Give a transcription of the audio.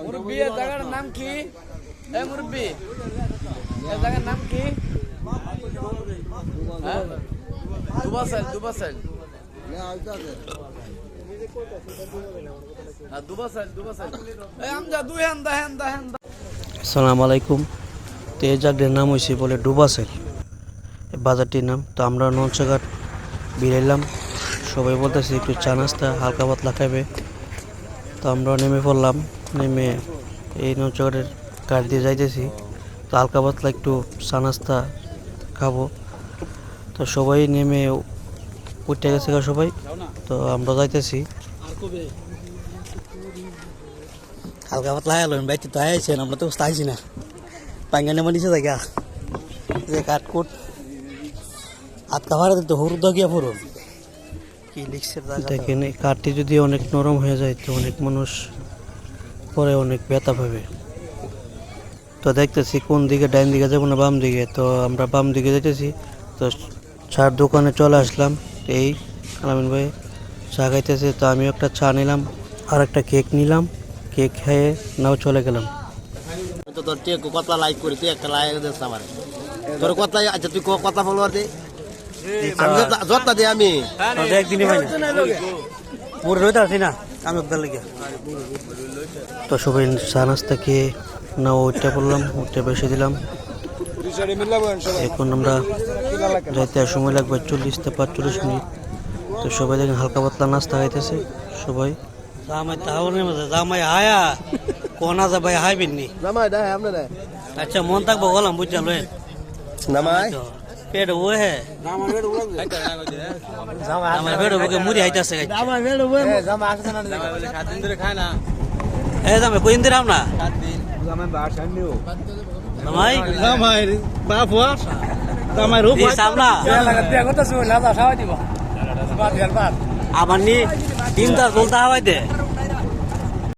মুরব্বী এর জায়গার নাম কি? এই মুরব্বী এর জায়গার নাম কি? দুবাসাইল দুবাসাইল দুবাসাইল এই আমজা দুই হান্দা হান্দা হান্দা। আসসালামু আলাইকুম। তো এই জায়গাটার নাম হয়েছে বলে ডুবাসেল, বাজারটির নাম। তো আমরা নৌচাঘাট বেরাইলাম, সবাই বলতেছে একটু চা নাস্তা হালকা পাতলা খাবে। তো আমরা নেমে পড়লাম, নেমে এই নৌচাঘাটের ঘাট দিয়ে যাইতেছি। তো হালকা পাতলা একটু চা নাস্তা খাবো। তো সবাই নেমে উঠে গেছে সবাই। তো আমরা যাইতেছি। হালকা পাতলা হ্যাঁ বাইতে তো আইছেন, আমরা তো আইছি না পাঙ্গা নেমা নিচে জায়গা যে কাঠকুট আটকা ভাড়া দিতে হরুদ গিয়া ফুরুন কি লিখছে দেখেন। এই কাঠটি যদি অনেক নরম হয়ে যায় তো অনেক মানুষ পরে অনেক ব্যথা পাবে। তো দেখতেছি কোন দিকে, ডাইন দিকে যাবো না বাম দিকে। তো আমরা বাম দিকে যেতেছি। তো চার দোকানে চলে আসলাম। এই আলামিন ভাই চা খাইতেছে, তো আমি একটা চা নিলাম আর একটা কেক নিলাম। কেক খেয়ে নাও চলে গেলাম। তো তোর টেকু কতলা লাইক করি, তুই একটা লাইক দিস আমার তোর কতলা। আচ্ছা তুই কথা ফলোয়ার দে, আমি যত্ন দে। আমি একদিনই ভাই পুরো রইতে আসি না আমি ওদের লেগে। তো সবাই চা নাস্তা খেয়ে নাও ওইটা বললাম, ওইটা বেশি দিলাম। এখন আমরা যাইতে সময় লাগবে 40 থেকে 45 মিনিট। তো সবাই দেখেন হালকা পাতলা নাস্তা খাইতেছে সবাই। জামাই তাহলে জামাই হায়া কোনা যাবাই হাইবেন নি জামাই দা আমরা আচ্ছা মন থাকবো বললাম বুঝছা লয়ে জামাই পেট ও হে জামাই পেট ওকে মুড়ি আইতাছে জামাই বেড়ো জামাই আসছে না, জামাই বলে 7 দিন ধরে খায় না। এ জামাই কইন দিরাম না 7 দিন জামাই বাস আনিও জামাই জামাই বাপুয়া জামাই রূপ এই সামনা লাগা দিয়া কথা শুন লাদা খাওয়া দিবা বাদ ইয়ার বাদ আমার নি 3 টা বলতা হওয়াই দে